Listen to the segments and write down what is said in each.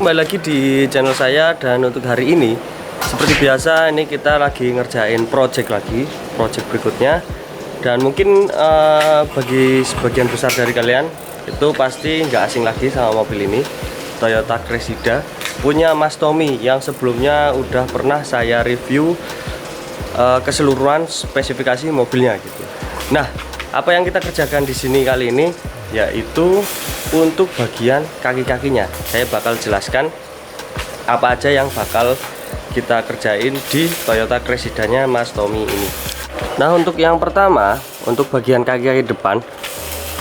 kembali lagi di channel saya. Dan untuk hari ini seperti biasa ini kita lagi ngerjain project berikutnya. Dan mungkin bagi sebagian besar dari kalian itu pasti nggak asing lagi sama mobil ini, Toyota Cressida punya Mas Tommy, yang sebelumnya udah pernah saya review keseluruhan spesifikasi mobilnya gitu. Nah, apa yang kita kerjakan di sini kali ini yaitu untuk bagian kaki-kakinya. Saya bakal jelaskan apa aja yang bakal kita kerjain di Toyota Cressida-nya Mas Tommy ini. Nah, untuk yang pertama, untuk bagian kaki-kaki depan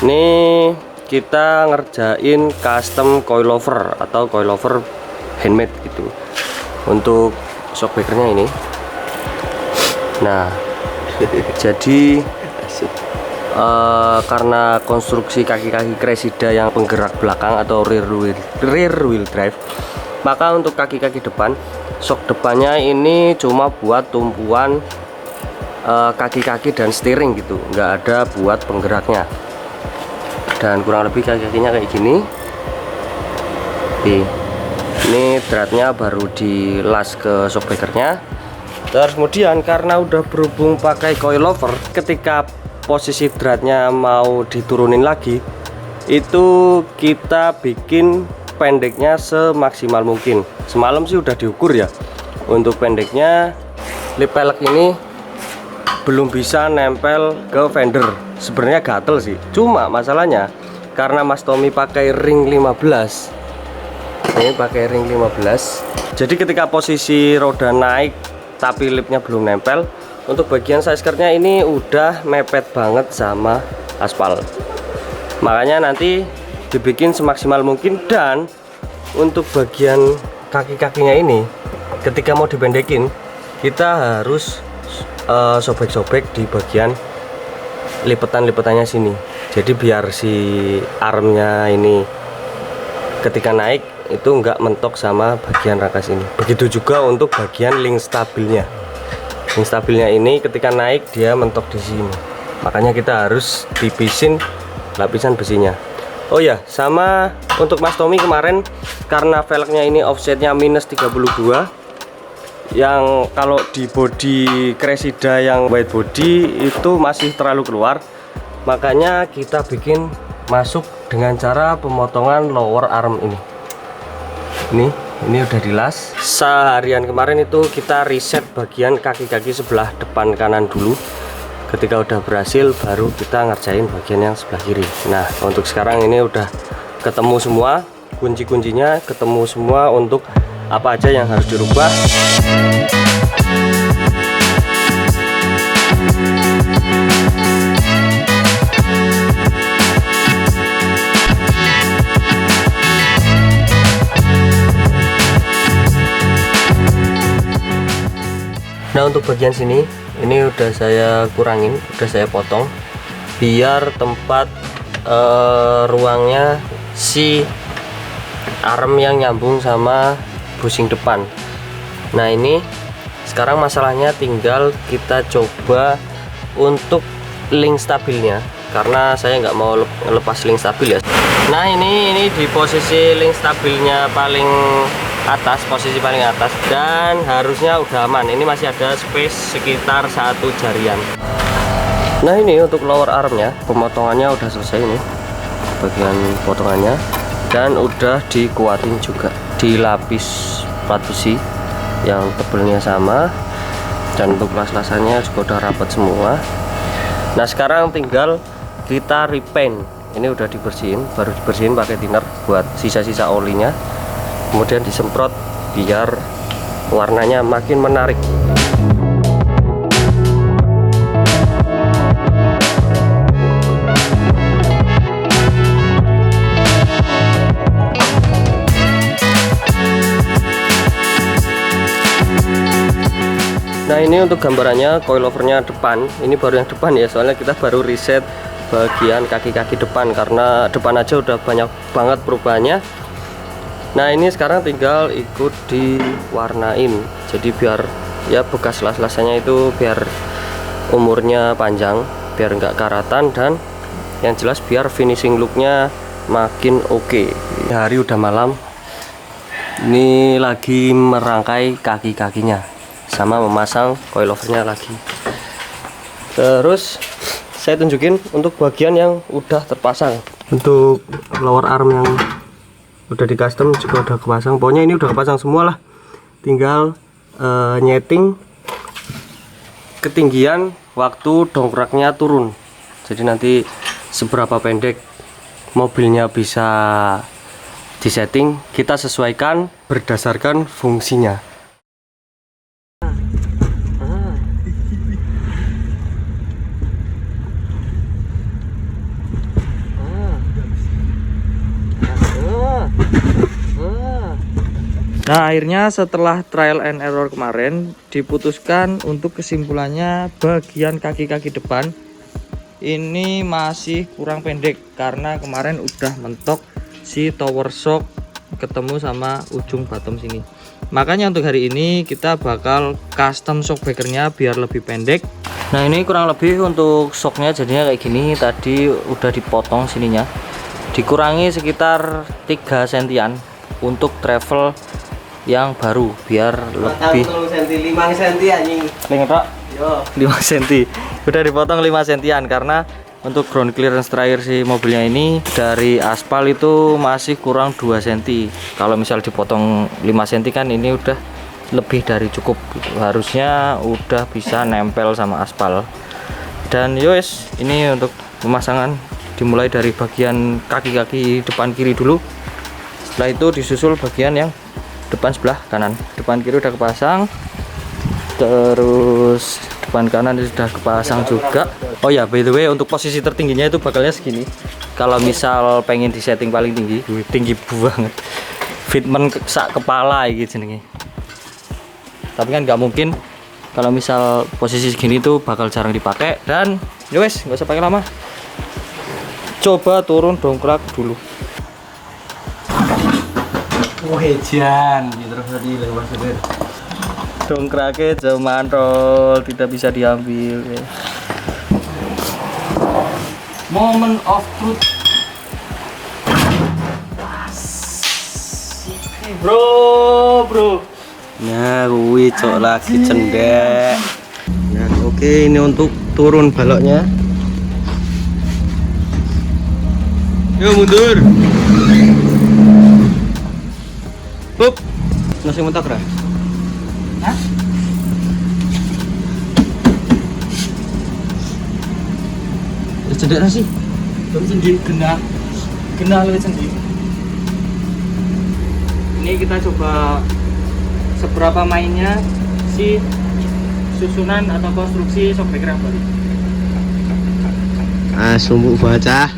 ini kita ngerjain custom coilover atau coilover handmade gitu untuk shockbreakernya ini. Nah, jadi karena konstruksi kaki-kaki Cressida yang penggerak belakang atau rear wheel drive, maka untuk kaki-kaki depan, shock depannya ini cuma buat tumpuan kaki-kaki dan steering gitu, nggak ada buat penggeraknya. Dan kurang lebih kaki-kakinya kayak gini. Ini dratnya baru dilas ke shockbreakernya. Terus kemudian karena udah berhubung pakai coilover, ketika posisi dratnya mau diturunin lagi, itu kita bikin pendeknya semaksimal mungkin. Semalam sih udah diukur ya. Untuk pendeknya, lip pelek ini belum bisa nempel ke fender. Sebenarnya gatel sih, cuma masalahnya karena Mas Tommy pakai ring 15. Ini pakai ring 15. Jadi ketika posisi roda naik tapi lipnya belum nempel, untuk bagian side skirtnya ini udah mepet banget sama aspal. Makanya nanti dibikin semaksimal mungkin. Dan untuk bagian kaki-kakinya ini ketika mau dipendekin, kita harus sobek-sobek di bagian lipetan-lipetannya sini. Jadi biar si armnya ini ketika naik itu enggak mentok sama bagian rangkas ini. Begitu juga untuk bagian link stabilnya. Link stabilnya ini ketika naik dia mentok di sini. Makanya kita harus tipisin lapisan besinya. Oh ya, sama untuk Mas Tommy kemarin karena velgnya ini offsetnya minus 32, yang kalau di body Cressida yang white body itu masih terlalu keluar. Makanya kita bikin masuk dengan cara pemotongan lower arm ini. Ini udah dilas. Seharian kemarin itu kita reset bagian kaki-kaki sebelah depan kanan dulu. Ketika udah berhasil baru kita ngerjain bagian yang sebelah kiri. Nah, untuk sekarang ini udah ketemu semua kunci-kuncinya, ketemu semua untuk apa aja yang harus dirubah. Nah, untuk bagian sini ini udah saya kurangin, udah saya potong biar tempat ruangnya si arm yang nyambung sama bushing depan. Nah, ini sekarang masalahnya tinggal kita coba untuk link stabilnya, karena saya nggak mau lepas link stabil ya. Nah, ini di posisi link stabilnya paling atas, posisi paling atas, dan harusnya udah aman. Ini masih ada space sekitar 1 jarian. Nah, ini untuk lower armnya pemotongannya udah selesai, ini bagian potongannya, dan udah dikuatin juga, dilapis plat besi yang tebelnya sama, dan untuk las-lasannya juga udah rapat semua. Nah, sekarang tinggal kita repaint. Ini udah dibersihin, baru dibersihin pakai thinner buat sisa-sisa olinya. Kemudian disemprot biar warnanya makin menarik. Nah, ini untuk gambarannya coilovernya depan. Ini baru yang depan ya, soalnya kita baru reset bagian kaki-kaki depan karena depan aja udah banyak banget perubahannya. Nah, ini sekarang tinggal ikut diwarnain, jadi biar ya bekas las-lasannya itu biar umurnya panjang, biar nggak karatan, dan yang jelas biar finishing looknya makin oke. Hari udah malam, Ini lagi merangkai kaki-kakinya sama memasang coilovernya lagi. Terus saya tunjukin untuk bagian yang udah terpasang. Untuk lower arm yang udah di custom juga udah kepasang. Pokoknya ini udah kepasang semua lah. Tinggal nyeting ketinggian waktu dongkraknya turun. Jadi nanti seberapa pendek mobilnya bisa disetting, kita sesuaikan berdasarkan fungsinya. Nah, akhirnya setelah trial and error kemarin diputuskan untuk kesimpulannya bagian kaki-kaki depan ini masih kurang pendek karena kemarin udah mentok si tower shock ketemu sama ujung bottom sini. Makanya untuk hari ini kita bakal custom shock breakernya biar lebih pendek. Nah, ini kurang lebih untuk shocknya jadinya kayak gini. Tadi udah dipotong sininya, dikurangi sekitar 3 sentian untuk travel yang baru biar lebih 5 cm anjing. 5 cm. Udah dipotong 5 sentian karena untuk ground clearance terakhir si mobilnya ini dari aspal itu masih kurang 2 cm. Kalau misal dipotong 5 cm kan ini udah lebih dari cukup. Harusnya udah bisa nempel sama aspal. Dan yowes, ini untuk pemasangan dimulai dari bagian kaki-kaki depan kiri dulu. Setelah itu disusul bagian yang depan sebelah kanan. Depan kiri udah kepasang, terus depan kanan sudah kepasang juga. Oh ya, by the way, untuk posisi tertingginya itu bakalnya segini. Kalau misal pengen di setting paling tinggi, tinggi banget, fitment sak kepala gitu jenenge. Tapi kan nggak mungkin kalau misal posisi segini tuh bakal jarang dipakai. Dan yowes, nggak usah pakai lama, coba turun dongkrak dulu. Wejan, terus tadi lewat seder. Dongkraknya jauh mantrol, tidak bisa diambil. Moment of truth. Bro. Nah, kuwi cok lagi cendek. Nah, oke, ini untuk turun baloknya. Yuk mundur. Hup, nasi mentok ra? Hah? Cendek ra sih? Terus sendiri kena lebih sendiri. Ini kita coba seberapa mainnya si susunan atau konstruksi shock breaker yang baru. Sumbuk baca.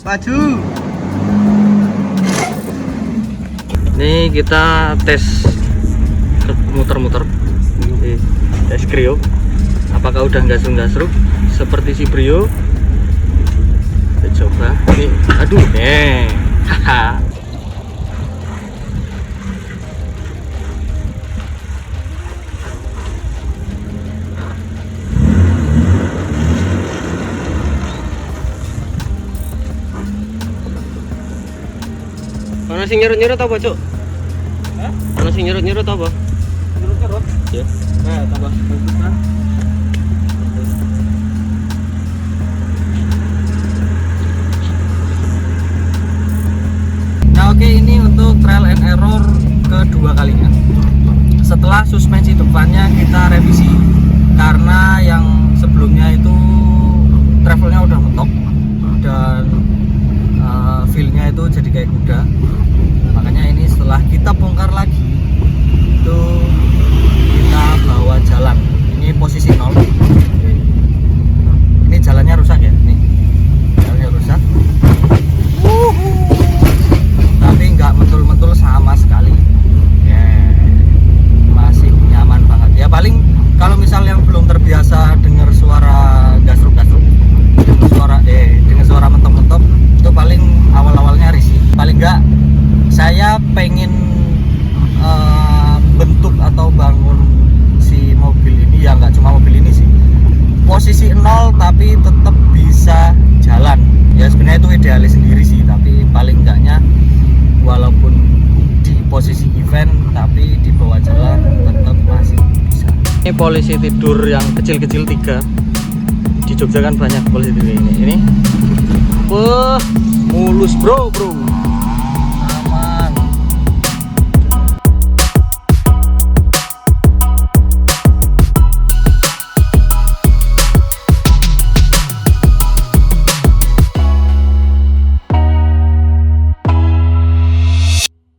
Maju. Ini kita tes muter-muter, tes Brio. Apakah udah gasruk-gasruk seperti si Brio? Kita coba. Ini, aduh, haha. Mana sing nyerut-nyerut apa, Cuk? Hah? Mana sing nyerut-nyerut apa? Nyerut-nyerut? Ya. Nah, tambah bagus kan? Nah, oke, ini untuk trial and error kedua kalinya. Setelah suspensi depannya kita revisi karena yang sebelumnya itu travelnya udah mentok dan feel-nya itu jadi kayak kuda. Makanya ini setelah kita bongkar lagi itu kita bawa jalan. Ini posisi 0. Ini jalannya rusak ya, nih jalannya rusak, tapi nggak mentul-mentul sama sekali ya, masih nyaman banget ya. Paling kalau misal yang belum terbiasa dengar suara gasruk-gasruk, suara idealis sendiri sih, tapi paling enggaknya walaupun di posisi event tapi di bawah jalan tetap masih bisa. Ini polisi tidur yang kecil-kecil 3 di Jogja kan banyak polisi tidur ini. Wah, mulus bro. Aman.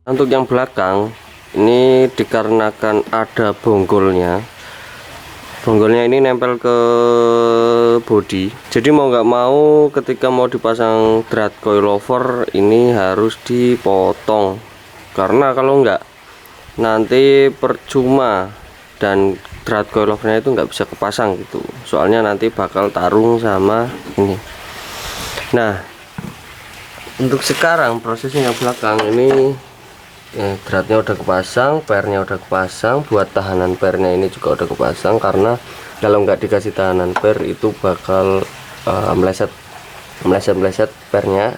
Untuk yang belakang ini dikarenakan ada bonggolnya ini nempel ke bodi, jadi mau nggak mau ketika mau dipasang drat coilover ini harus dipotong, karena kalau nggak nanti percuma dan drat coilovernya itu nggak bisa kepasang gitu, soalnya nanti bakal tarung sama ini. Nah, untuk sekarang prosesnya yang belakang ini dratnya udah kepasang, pernya udah kepasang, buat tahanan pernya ini juga udah kepasang, karena kalau nggak dikasih tahanan per itu bakal meleset pernya.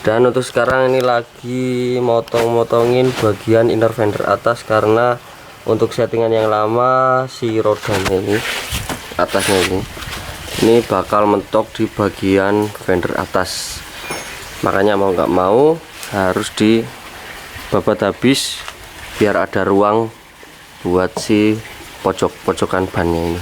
Dan untuk sekarang ini lagi motongin bagian inner fender atas, karena untuk settingan yang lama si rodanya ini atasnya ini bakal mentok di bagian fender atas, makanya mau nggak mau harus di babat habis biar ada ruang buat si pojokan bannya ini.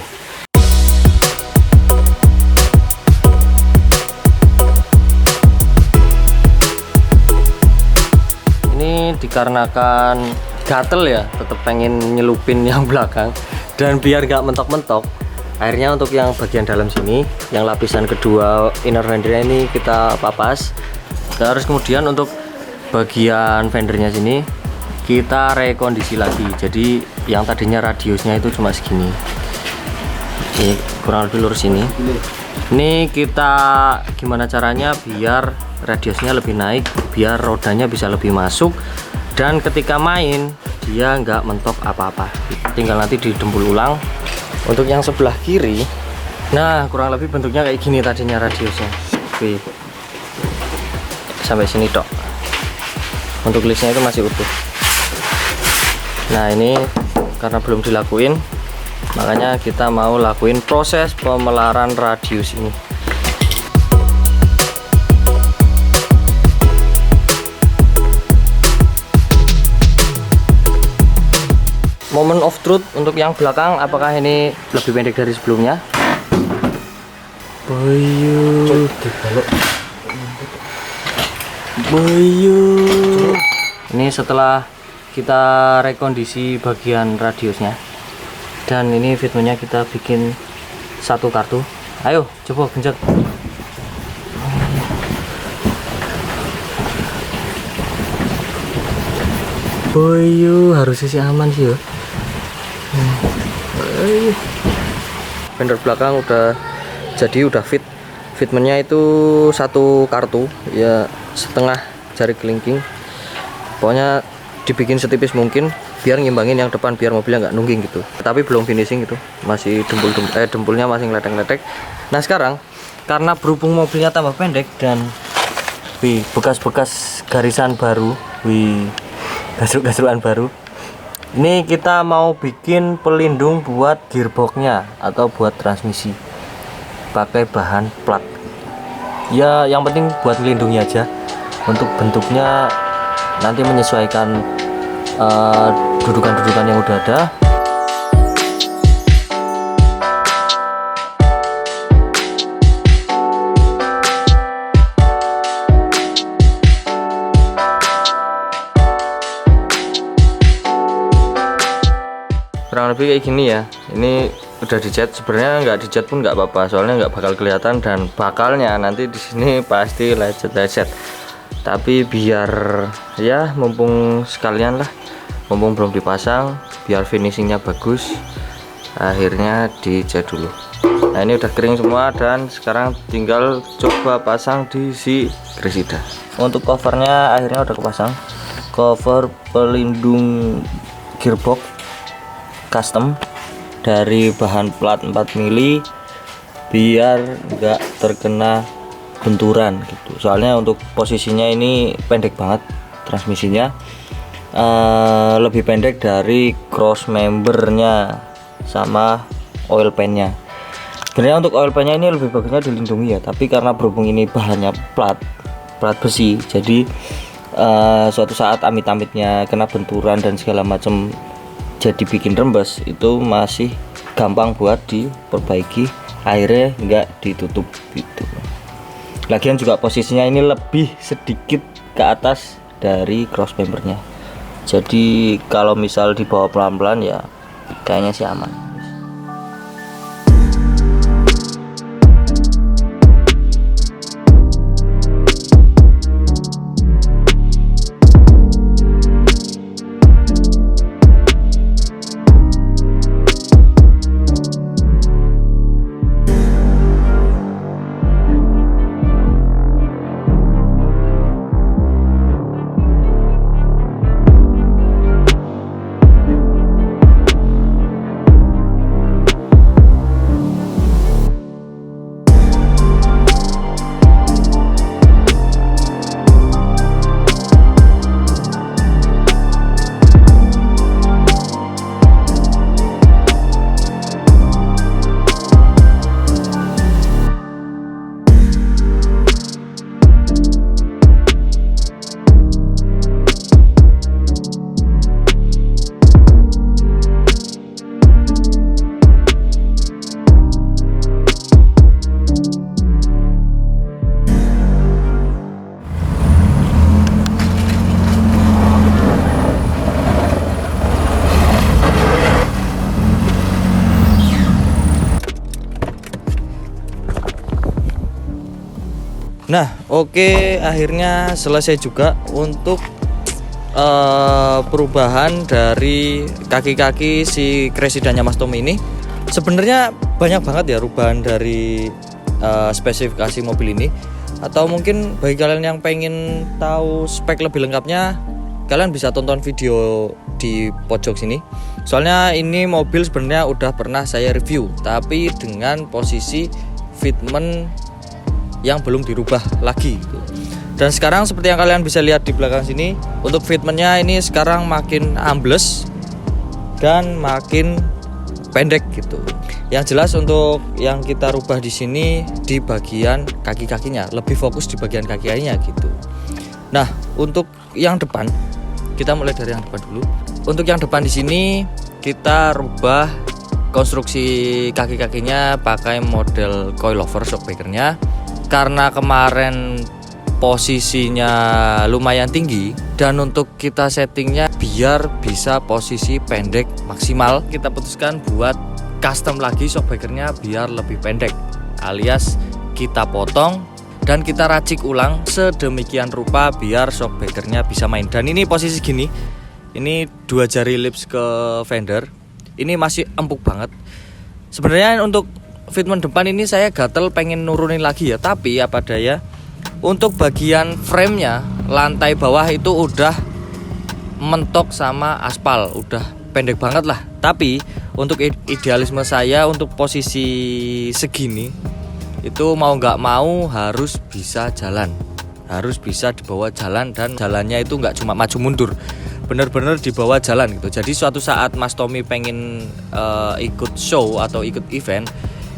Ini dikarenakan gatel ya, tetap pengen nyelupin yang belakang, dan biar gak mentok-mentok akhirnya untuk yang bagian dalam sini, yang lapisan kedua inner fendernya ini kita papas. Terus kemudian untuk bagian fendernya sini kita rekondisi lagi, jadi yang tadinya radiusnya itu cuma segini, ini kurang lebih lurus ini kita gimana caranya biar radiusnya lebih naik, biar rodanya bisa lebih masuk, dan ketika main dia nggak mentok apa-apa, tinggal nanti didempul ulang. Untuk yang sebelah kiri, nah kurang lebih bentuknya kayak gini tadinya radiusnya. Oke, sampai sini tok. Untuk listnya itu masih utuh. Nah ini karena belum dilakuin, makanya kita mau lakuin proses pemelaran radius ini. Moment of truth untuk yang belakang, apakah ini lebih pendek dari sebelumnya? Boyo. Ini setelah kita rekondisi bagian radiusnya, dan ini fitmentnya kita bikin satu kartu. Ayo coba genjot. Boyo, harus sisi aman sih ya. Fender belakang udah jadi, udah fitmentnya itu satu kartu ya, setengah jari kelingking. Pokoknya dibikin setipis mungkin biar ngimbangin yang depan, biar mobilnya nggak nungging gitu, tapi belum finishing gitu, masih dempulnya masih ngeletek-ngeletek. Nah sekarang karena berhubung mobilnya tambah pendek dan bekas-bekas garisan baru, gasruk-gasrukan baru, ini kita mau bikin pelindung buat gearboxnya atau buat transmisi pakai bahan plat ya, yang penting buat melindungi aja. Untuk bentuknya nanti menyesuaikan dudukan-dudukan yang udah ada. Kurang lebih kayak gini ya. Ini udah dicat, sebenarnya nggak dicat pun nggak apa-apa, soalnya nggak bakal kelihatan, dan bakalnya nanti di sini pasti lecet-lecet. Tapi biar ya mumpung sekalian lah, mumpung belum dipasang, biar finishingnya bagus, akhirnya dicat dulu. Nah ini udah kering semua, dan sekarang tinggal coba pasang di si Gresida. Untuk covernya akhirnya udah kepasang, cover pelindung gearbox custom dari bahan plat 4 mili biar nggak terkena benturan gitu. Soalnya untuk posisinya ini pendek banget transmisinya, lebih pendek dari cross membernya sama oil pan-nya. Sebenarnya untuk oil pan-nya ini lebih bagusnya dilindungi ya, tapi karena berhubung ini bahannya plat besi, jadi suatu saat amit-amitnya kena benturan dan segala macam jadi bikin rembes, itu masih gampang buat diperbaiki, airnya nggak ditutup gitu. Lagian juga posisinya ini lebih sedikit ke atas dari cross membernya, jadi kalau misal dibawa pelan-pelan ya kayaknya sih aman. Nah, oke, akhirnya selesai juga untuk perubahan dari kaki-kaki si Cressidannya Mas Tommy ini. Sebenarnya banyak banget ya perubahan dari spesifikasi mobil ini. Atau mungkin bagi kalian yang pengen tahu spek lebih lengkapnya, kalian bisa tonton video di pojok sini. Soalnya ini mobil sebenarnya udah pernah saya review, tapi dengan posisi fitment yang belum dirubah lagi gitu. Dan sekarang seperti yang kalian bisa lihat di belakang sini, untuk fitmentnya ini sekarang makin ambles dan makin pendek gitu. Yang jelas untuk yang kita rubah di sini di bagian kaki-kakinya, lebih fokus di bagian kaki-kakinya gitu. Nah, untuk yang depan, kita mulai dari yang depan dulu. Untuk yang depan di sini kita rubah konstruksi kaki-kakinya pakai model coilover shockbreaker-nya. Karena kemarin posisinya lumayan tinggi dan untuk kita settingnya biar bisa posisi pendek maksimal, kita putuskan buat custom lagi shockbreaker-nya biar lebih pendek, alias kita potong dan kita racik ulang sedemikian rupa biar shockbreaker-nya bisa main. Dan ini posisi gini, ini 2 jari lips ke fender, ini masih empuk banget. Sebenarnya untuk fitment depan ini saya gatel pengen nurunin lagi ya, tapi apa daya, untuk bagian framenya lantai bawah itu udah mentok sama aspal, udah pendek banget lah. Tapi untuk idealisme saya untuk posisi segini itu mau nggak mau harus bisa jalan, harus bisa dibawa jalan, dan jalannya itu nggak cuma maju mundur, bener-bener dibawa jalan gitu. Jadi suatu saat Mas Tommy pengen ikut show atau ikut event,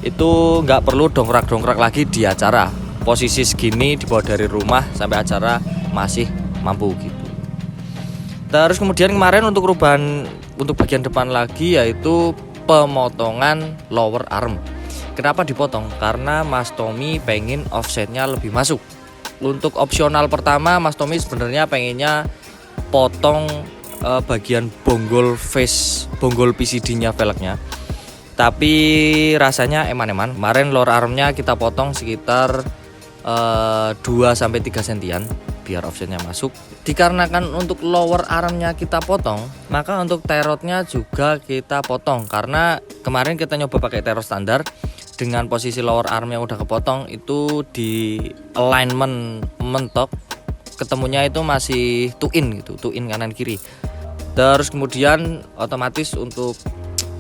itu nggak perlu dongkrak-dongkrak lagi di acara. Posisi segini dibawa dari rumah sampai acara masih mampu gitu. Terus kemudian kemarin untuk perubahan untuk bagian depan lagi, yaitu pemotongan lower arm. Kenapa dipotong? Karena Mas Tommy pengen offsetnya lebih masuk. Untuk opsional pertama, Mas Tommy sebenarnya pengennya potong bagian bonggol PCD-nya velgnya. Tapi rasanya eman-eman. Kemarin lower armnya kita potong sekitar 2-3 sentian biar offsetnya masuk. Dikarenakan untuk lower armnya kita potong, maka untuk tie rodnya juga kita potong. Karena kemarin kita nyoba pakai tie rod standar, dengan posisi lower armnya udah kepotong, itu di alignment mentok ketemunya itu masih two in gitu, two in kanan kiri. Terus kemudian otomatis untuk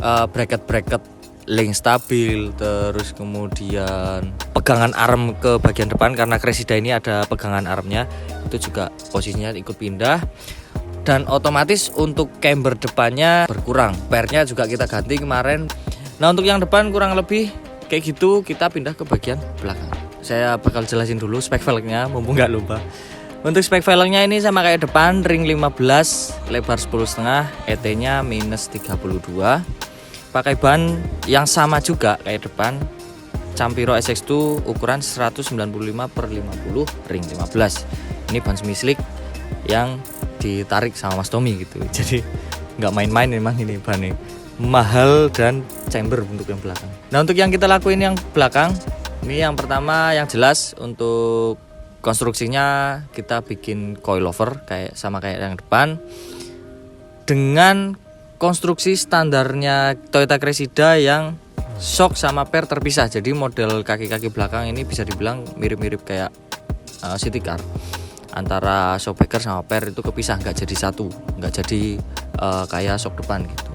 bracket link stabil, terus kemudian pegangan arm ke bagian depan karena Cressida ini ada pegangan armnya, itu juga posisinya ikut pindah. Dan otomatis untuk camber depannya berkurang, pernya juga kita ganti kemarin. Nah untuk yang depan kurang lebih kayak gitu, kita pindah ke bagian belakang. Saya bakal jelasin dulu spek velgnya mumpung nggak lupa. Untuk spek velgnya ini sama kayak depan, ring 15, lebar 10,5, ET-nya minus 32. Pakai ban yang sama juga kayak depan, Campiro SX2 ukuran 195/50 ring 15. Ini ban semislik yang ditarik sama Mas Tommy gitu. Jadi nggak main-main memang ini bannya. Mahal dan chamber untuk yang belakang. Nah untuk yang kita lakuin yang belakang, ini yang pertama yang jelas untuk konstruksinya kita bikin coilover sama kayak yang depan dengan konstruksi standarnya Toyota Cressida yang shock sama per terpisah. Jadi model kaki-kaki belakang ini bisa dibilang mirip-mirip kayak city car. Antara shockbreaker sama per itu kepisah, nggak jadi satu, nggak jadi kayak shock depan gitu.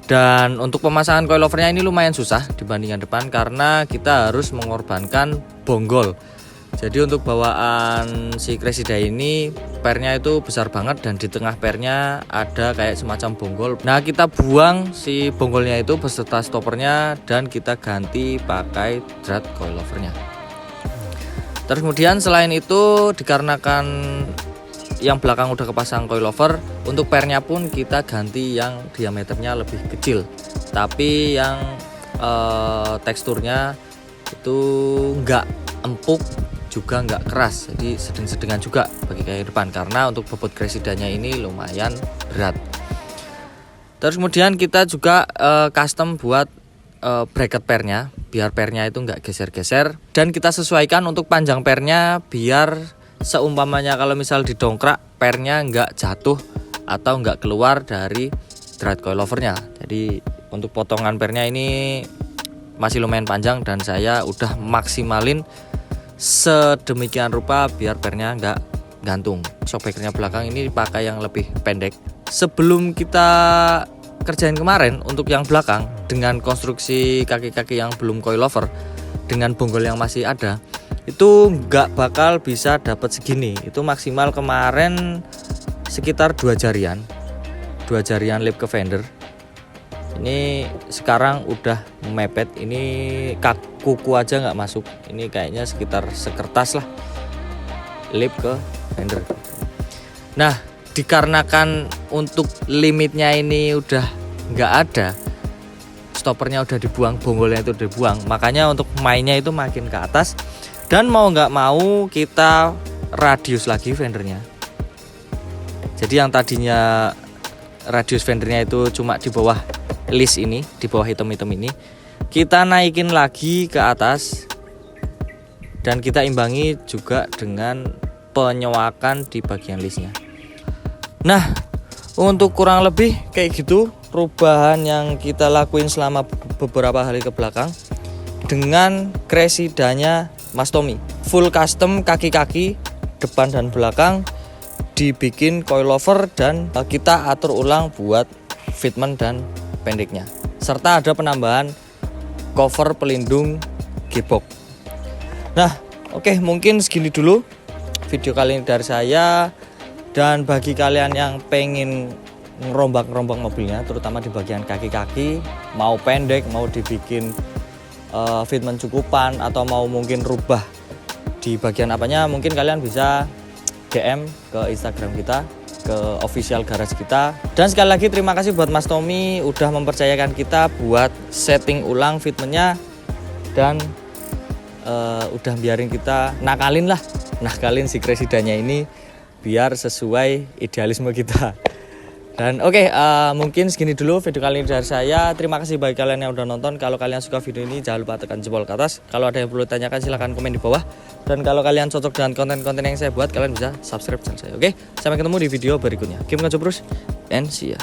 Dan untuk pemasangan coilovernya ini lumayan susah dibandingkan depan karena kita harus mengorbankan bonggol. Jadi untuk bawaan si Cressida ini pernya itu besar banget dan di tengah pernya ada kayak semacam bonggol. Nah kita buang si bonggolnya itu beserta stoppernya dan kita ganti pakai drat coilovernya. Terus kemudian selain itu dikarenakan yang belakang udah kepasang coilover, untuk pernya pun kita ganti yang diameternya lebih kecil. Tapi yang teksturnya itu nggak empuk juga nggak keras, jadi sedang-sedengan juga bagi kayak depan karena untuk bobot Cressidanya ini lumayan berat. Terus kemudian kita juga custom buat bracket pernya biar pernya itu nggak geser-geser dan kita sesuaikan untuk panjang pernya biar seumpamanya kalau misal didongkrak pernya nggak jatuh atau nggak keluar dari drat coilovernya. Jadi untuk potongan pernya ini masih lumayan panjang dan saya udah maksimalin sedemikian rupa biar pernya nggak gantung. Shockbreakernya belakang ini dipakai yang lebih pendek. Sebelum kita kerjain kemarin untuk yang belakang dengan konstruksi kaki-kaki yang belum coilover dengan bonggol yang masih ada, itu nggak bakal bisa dapat segini. Itu maksimal kemarin sekitar 2 jarian lip ke fender. Ini sekarang udah mepet, ini kuku aja nggak masuk, ini kayaknya sekitar sekertas lah lip ke fender. Nah dikarenakan untuk limitnya ini udah nggak ada, stoppernya udah dibuang, bonggolnya itu udah dibuang, makanya untuk mainnya itu makin ke atas dan mau nggak mau kita radius lagi fendernya. Jadi yang tadinya radius fendernya itu cuma di bawah list ini, di bawah hitam-hitam ini, kita naikin lagi ke atas dan kita imbangi juga dengan penyoakan di bagian listnya. Nah untuk kurang lebih kayak gitu perubahan yang kita lakuin selama beberapa hari ke belakang dengan Cressidanya Mas Tommy. Full custom kaki-kaki depan dan belakang, dibikin coilover dan kita atur ulang buat fitment dan pendeknya, serta ada penambahan cover pelindung gearbox. Nah oke, mungkin segini dulu video kali ini dari saya. Dan bagi kalian yang pengen ngerombak mobilnya, terutama di bagian kaki-kaki, mau pendek, mau dibikin fitment cukupan, atau mau mungkin rubah di bagian apanya, mungkin kalian bisa DM ke Instagram kita, ke official garage kita. Dan sekali lagi terima kasih buat Mas Tommy udah mempercayakan kita buat setting ulang fitmentnya dan udah biarin kita nakalin si Cressidanya ini biar sesuai idealisme kita. Dan oke, mungkin segini dulu video kali ini dari saya. Terima kasih bagi kalian yang udah nonton. Kalau kalian suka video ini jangan lupa tekan jempol ke atas. Kalau ada yang perlu ditanyakan silahkan komen di bawah. Dan kalau kalian cocok dengan konten-konten yang saya buat, kalian bisa subscribe channel saya. Oke, sampai ketemu di video berikutnya. Keep ngajak terus and see ya.